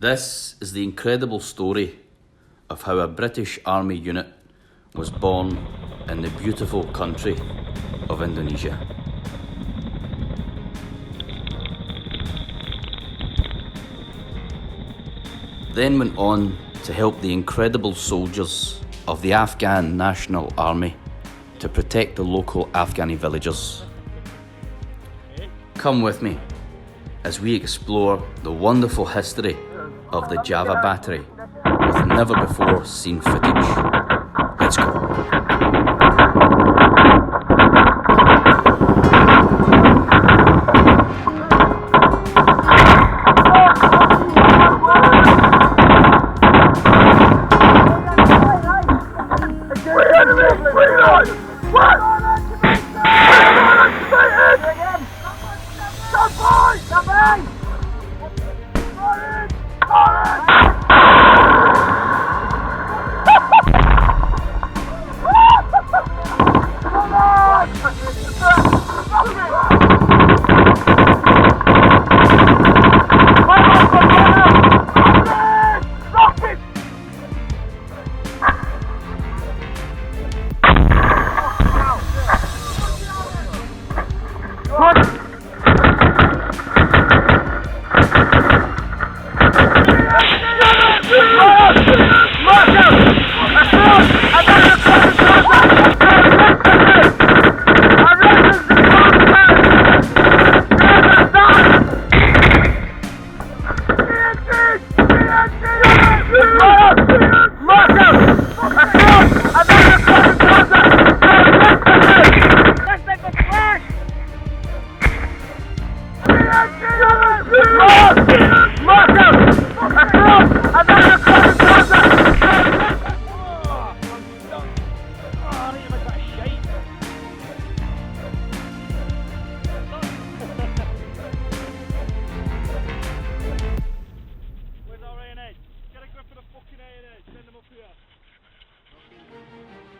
This is the incredible story of how a British Army unit was born in the beautiful country of Indonesia. Then went on to help the incredible soldiers of the Afghan National Army to protect the local Afghani villagers. Come with me as we explore the wonderful history of the Java battery with never before seen footage. Let's go.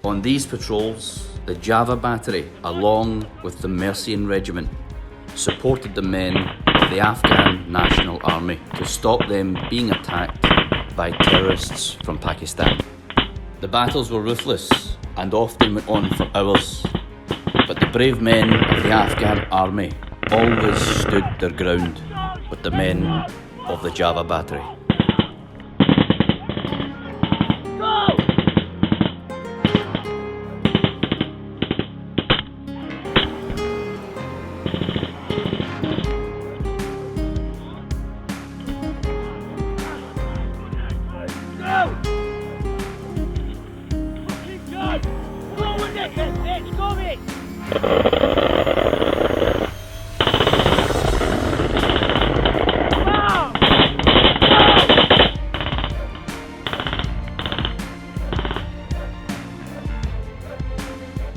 On these patrols, the Java battery, along with the Mercian Regiment, supported the men of the Afghan National Army to stop them being attacked by terrorists from Pakistan. The battles were ruthless and often went on for hours, but the brave men of the Afghan Army always stood their ground with the men of the Java battery.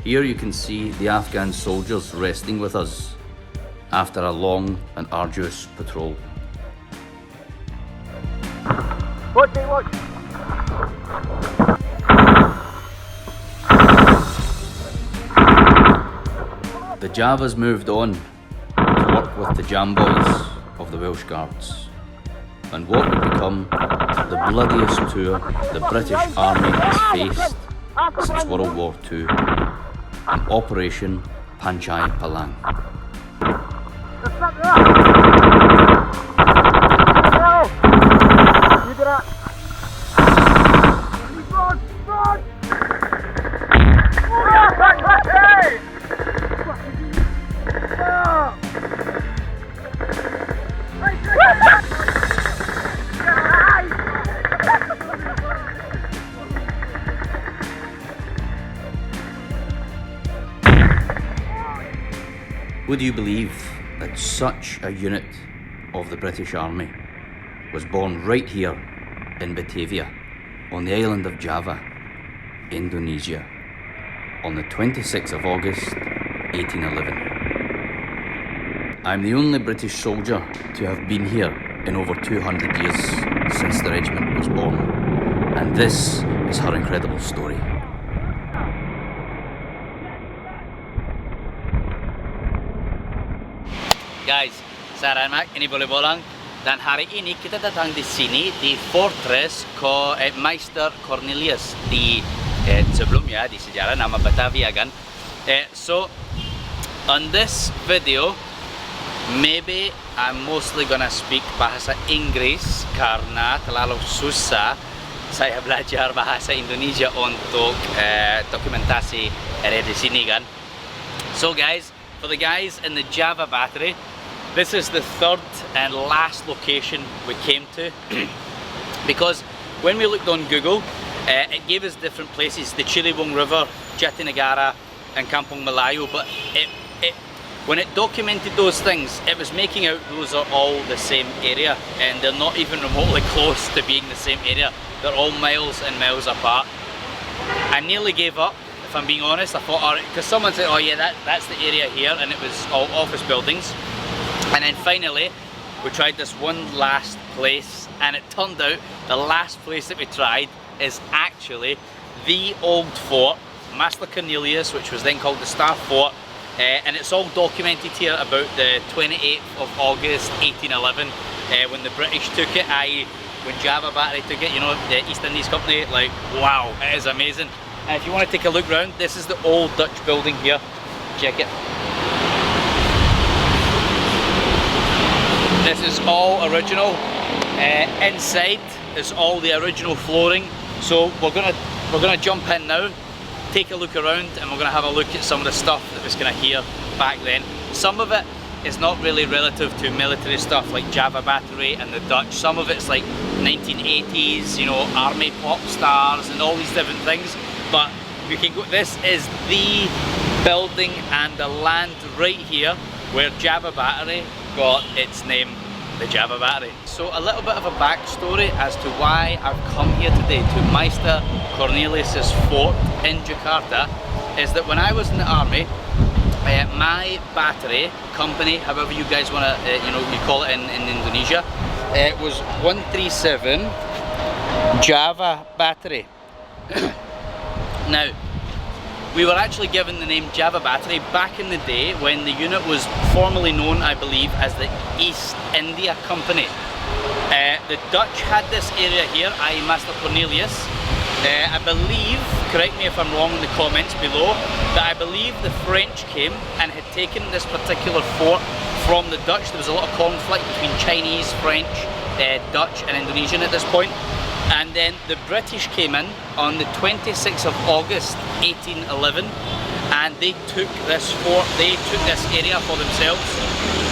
Here you can see the Afghan soldiers resting with us after a long and arduous patrol. The Javas moved on to work with the Jam Boys of the Welsh Guards, and what would become the bloodiest tour the British Army has faced since World War II, an Operation Panchai Palang. Would you believe that such a unit of the British Army was born right here in Batavia, on the island of Java, Indonesia, on the 26th of August, 1811. I'm the only British soldier to have been here in over 200 years since the regiment was born, and this is her incredible story. Guys, saya Rahmat, ini boleh bolang. Dan hari ini kita datang di sini di Fortress Meester Cornelis di sebelumnya di sejarah nama Batavia kan. So on this video maybe I'm mostly gonna speak bahasa Inggris karena terlalu susah saya belajar bahasa Indonesia untuk dokumentasi area di sini kan. So guys, for the guys in the Java battery, this is the third and last location we came to because when we looked on Google, it gave us different places, the Ciliwung River, Jatinegara and Kampung Melayu, but when it documented those things, it was making out those are all the same area and they're not even remotely close to being the same area. They're all miles and miles apart. I nearly gave up, if I'm being honest. I thought, alright, because someone said, oh yeah, that's the area here, and it was all office buildings. And then finally, we tried this one last place, and it turned out the last place that we tried is actually the old fort, Meester Cornelis, which was then called the Staff Fort, and it's all documented here about the 28th of August 1811 when the British took it, i.e. when Java Battery took it, you know, the East Indies Company. Like, wow, it is amazing. And if you want to take a look around, this is the old Dutch building here. Check it. This is all original. Inside is all the original flooring. So we're gonna jump in now, take a look around, and we're gonna have a look at some of the stuff that was kind of here back then. Some of it is not really relative to military stuff like Java Battery and the Dutch. Some of it's like 1980s, you know, army pop stars and all these different things. But you can go. This is the building and the land right here where Java Battery got its name, the Java Battery. So a little bit of a backstory as to why I've come here today to Meester Cornelis' fort in Jakarta is that when I was in the army, my battery company, however you guys want to, you know, you call it in Indonesia, it was 137 Java Battery. Now, we were actually given the name Java Battery back in the day when the unit was formerly known, I believe, as the East India Company. The Dutch had this area here, i.e. Meester Cornelis. I believe, correct me if I'm wrong in the comments below, that I believe the French came and had taken this particular fort from the Dutch. There was a lot of conflict between Chinese, French, Dutch and Indonesian at this point. And then the British came in on the 26th of August 1811 and they took this fort, they took this area for themselves,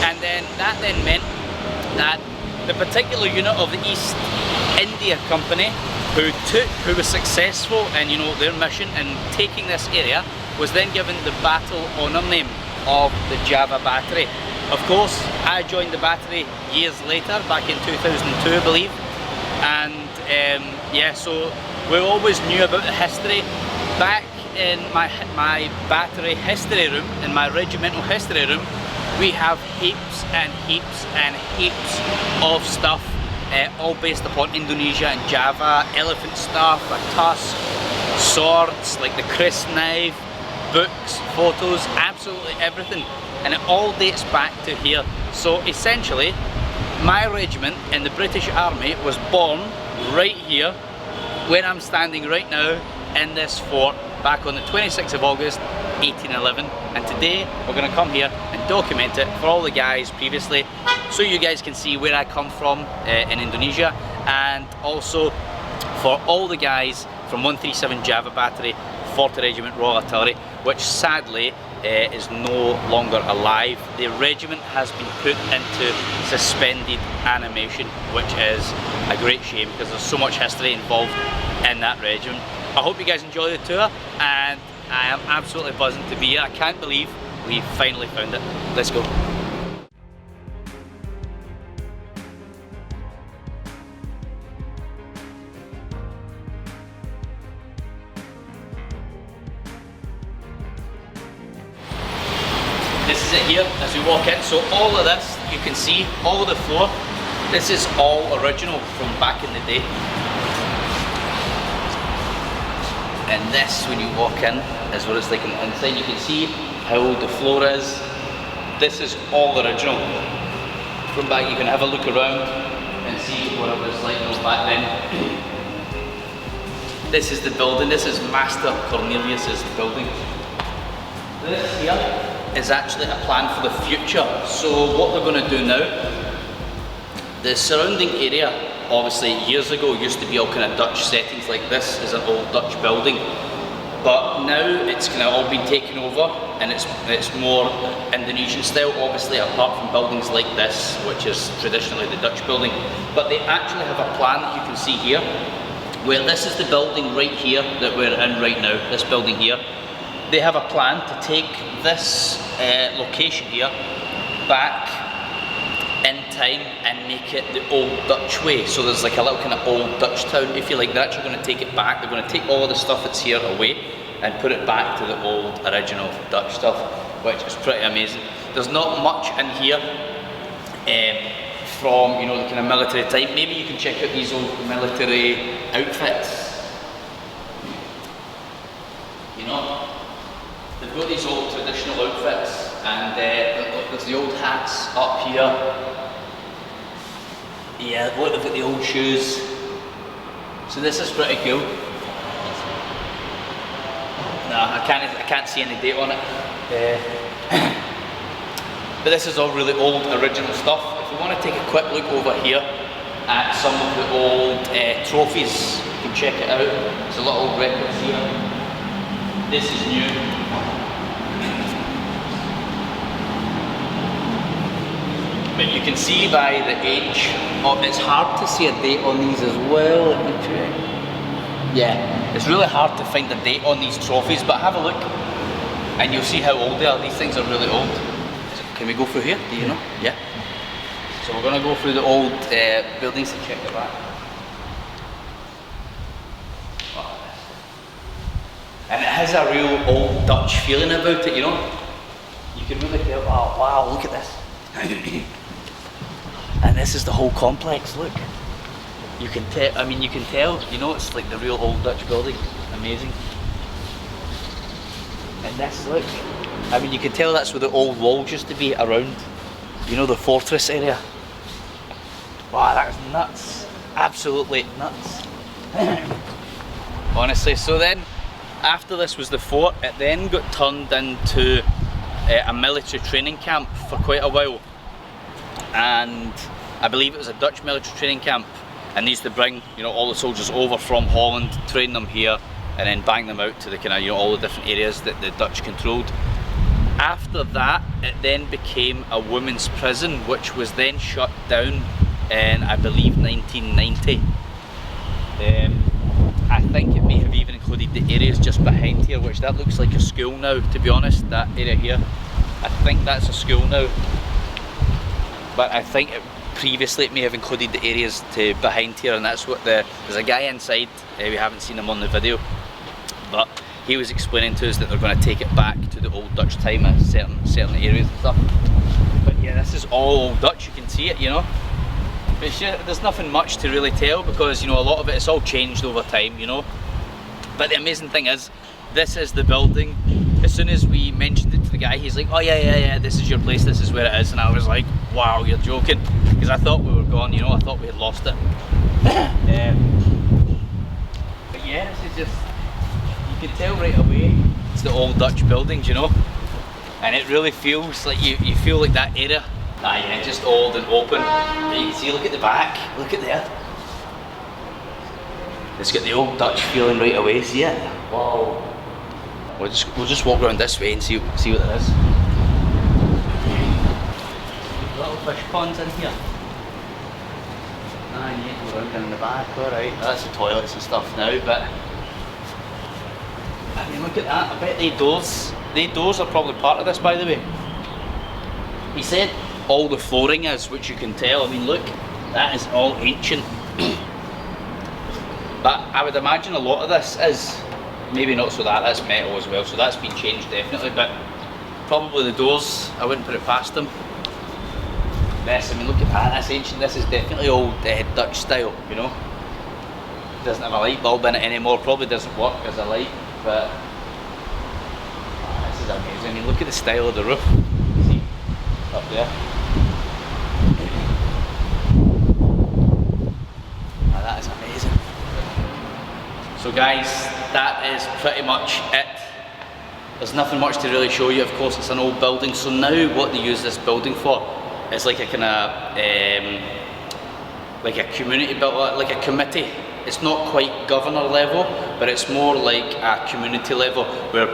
and then that then meant that the particular unit of the East India Company who was successful in, you know, their mission in taking this area was then given the battle honour name of the Java Battery. Of course, I joined the battery years later, back in 2002 I believe, and yeah, so we always knew about the history. Back in my battery history room, in my regimental history room, we have heaps and heaps and heaps of stuff, all based upon Indonesia and Java, elephant stuff, a tusk, swords, like the Chris knife, books, photos, absolutely everything, and it all dates back to here. So essentially, my regiment in the British Army was born right here, where I'm standing right now in this fort, back on the 26th of August 1811, and today we're going to come here and document it for all the guys previously, so you guys can see where I come from in Indonesia, and also for all the guys from 137 Java Battery, 40 Regiment Royal Artillery, which sadly is no longer alive. The regiment has been put into suspended animation, which is a great shame because there's so much history involved in that regiment. I hope you guys enjoy the tour, and I am absolutely buzzing to be here. I can't believe we finally found it. Let's go. This is it here as we walk in. So all of this, you can see, all of the floor, this is all original from back in the day. And this, when you walk in, is what it's like on the inside. You can see how old the floor is. This is all original. From back, you can have a look around. see what it was like back then. This is the building, this is Master Cornelius's building. This here is actually a plan for the future. So what they're going to do now, the surrounding area, obviously years ago used to be all kind of Dutch settings like this is an old Dutch building. But now it's kind of all been taken over and it's more Indonesian style, obviously, apart from buildings like this, which is traditionally the Dutch building. But they actually have a plan that you can see here, where this is the building right here that we're in right now, this building here. They have a plan to take this location here back in time and make it the old Dutch way. So there's like a little kind of old Dutch town, if you like. They're actually going to take it back. They're going to take all of the stuff that's here away and put it back to the old original Dutch stuff, which is pretty amazing. There's not much in here from, you know, the kind of military time. Maybe you can check out these old military outfits. You know, they've got these old traditional outfits, and there's the old hats up here. Yeah, look, they've got the old shoes. So this is pretty cool. No, I can't see any date on it. But this is all really old, original stuff. If we want to take a quick look over here at some of the old trophies, you can check it out. There's a lot of old records here. This is new. But you can see by the age of, it's hard to see a date on these as well. Let me check. Yeah, it's really hard to find the date on these trophies, but have a look and you'll see how old they are. These things are really old. Can we go through here? Do you know? Yeah. So we're going to go through the old buildings and check it back. And it has a real old Dutch feeling about it, you know? You can really tell, oh wow, look at this. And this is the whole complex, look. You can tell, I mean, you can tell, you know, it's like the real old Dutch building. Amazing. And this, look. I mean, you can tell that's where the old walls used to be around, you know, the fortress area. Wow, that is nuts. Absolutely nuts. Honestly, so then, after this was the fort, it then got turned into a military training camp for quite a while. And I believe it was a Dutch military training camp, and they used to bring, you know, all the soldiers over from Holland, train them here, and then bang them out to the kind of, you know, all the different areas that the Dutch controlled. After that, it then became a women's prison, which was then shut down in, I believe, 1990. I think it may have even included the areas just behind here, which that looks like a school now, to be honest, that area here. I think that's a school now. But I think previously it may have included the areas to behind here, and that's what there's a guy inside, we haven't seen him on the video, but he was explaining to us that they're going to take it back to the old Dutch time at certain areas and stuff. But yeah, this is all old Dutch, you can see it, you know. But there's nothing much to really tell because, you know, a lot of it's all changed over time, you know. But the amazing thing is, this is the building. As soon as we mentioned it to the guy, he's like, oh yeah, this is your place, this is where it is. And I was like, wow, you're joking. Because I thought we were gone, you know, I thought we had lost it. But yeah, this is just, you can tell right away, it's the old Dutch buildings, you know. And it really feels like, you feel like that area. Ah yeah, just old and open. And you can see, look at the back, look at there. It's got the old Dutch feeling right away, see it? Wow. We'll just walk around this way and see what it is. Little fish ponds in here. Ah, you can go around in the back, alright. That's the toilets and stuff now, but I mean, look at that. I bet they doors are probably part of this, by the way. He said all the flooring is, which you can tell. I mean, look, that is all ancient. But I would imagine a lot of this is, maybe not so that's metal as well, so that's been changed definitely, but probably the doors, I wouldn't put it past them. This, I mean, look at that, that's ancient. This is definitely old Dutch style, you know. Doesn't have a light bulb in it anymore, probably doesn't work as a light, but this is amazing. I mean, look at the style of the roof. See, up there. So guys, that is pretty much it. There's nothing much to really show you. Of course, it's an old building. So now what they use this building for is like a kind of like a community built, like a committee. It's not quite governor level, but it's more like a community level where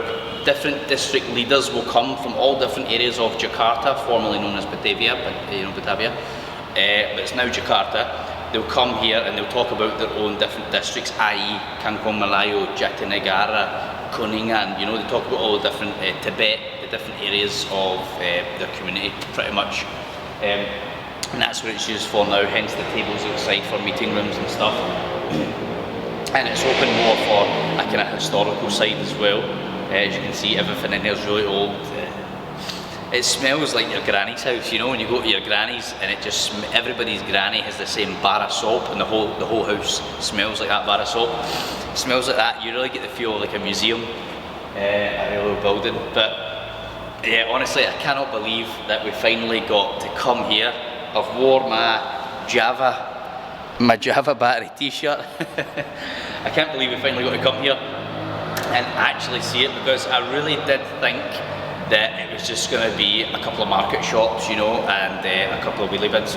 different district leaders will come from all different areas of Jakarta, formerly known as Batavia, but Batavia, but it's now Jakarta. They'll come here and they'll talk about their own different districts, i.e. Kangkong Melayu, Jatinegara, Kuningan. You know, they talk about all the different Tibet, the different areas of their community, pretty much. And that's what it's used for now, hence the tables outside for meeting rooms and stuff. And it's open more for a kind of historical side as well. As you can see, everything in here is really old. It smells like your granny's house, you know, when you go to your granny's and it just, everybody's granny has the same bar of soap and the whole house smells like that bar of soap. It smells like that. You really get the feel of like a museum, a real building. But yeah, honestly, I cannot believe that we finally got to come here. I've wore my Java battery t-shirt. I can't believe we finally got to come here and actually see it, because I really did think that it was just going to be a couple of market shops, you know, and a couple of wheelie bins.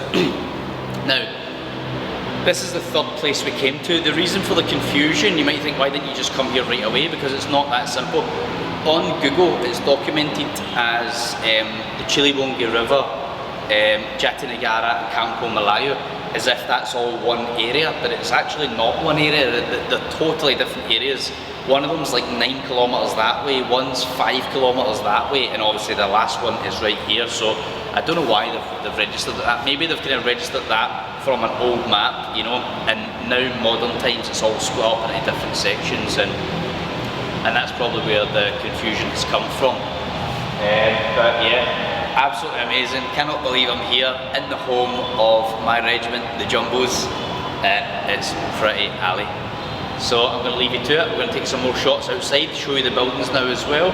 Now, this is the third place we came to. The reason for the confusion, you might think, why didn't you just come here right away? Because it's not that simple. On Google, it's documented as the Chilibongi River, Jatinegara and Kangkong Melayu, as if that's all one area, but it's actually not one area. They're totally different areas. One of them's like 9 kilometres that way, one's 5 kilometres that way, and obviously the last one is right here. So I don't know why they've registered that. Maybe they've kind of registered that from an old map, you know, and now modern times it's all split up into different sections, and that's probably where the confusion has come from. But yeah, absolutely amazing. Cannot believe I'm here in the home of my regiment, the Jumbos. It's pretty alley. So I'm going to leave you to it. We're going to take some more shots outside, show you the buildings now as well.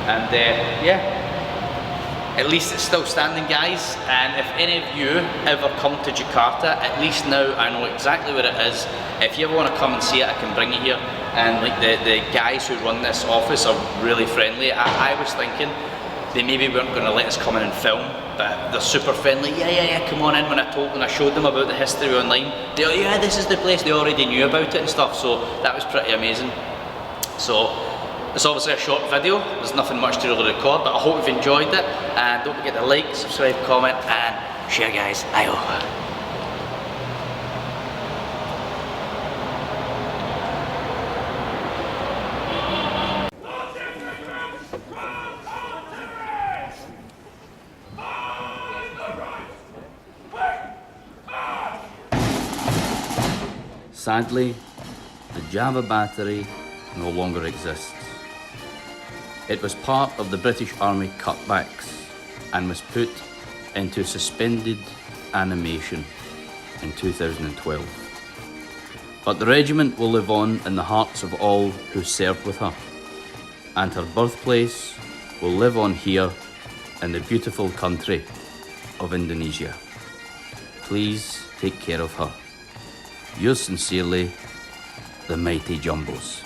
And yeah, at least it's still standing, guys. And if any of you ever come to Jakarta, at least now I know exactly where it is. If you ever want to come and see it, I can bring you here. And like the guys who run this office are really friendly. I was thinking they maybe weren't going to let us come in and film, but they're super friendly. Yeah, come on in. When I showed them about the history online, they go, yeah, this is the place. They already knew about it and stuff, so that was pretty amazing. So it's obviously a short video. There's nothing much to really record, but I hope you've enjoyed it. And don't forget to like, subscribe, comment, and share, guys. Ayo. Sadly, the Java battery no longer exists. It was part of the British Army cutbacks and was put into suspended animation in 2012. But the regiment will live on in the hearts of all who served with her, and her birthplace will live on here in the beautiful country of Indonesia. Please take care of her. Yours sincerely, the mighty Jumbos.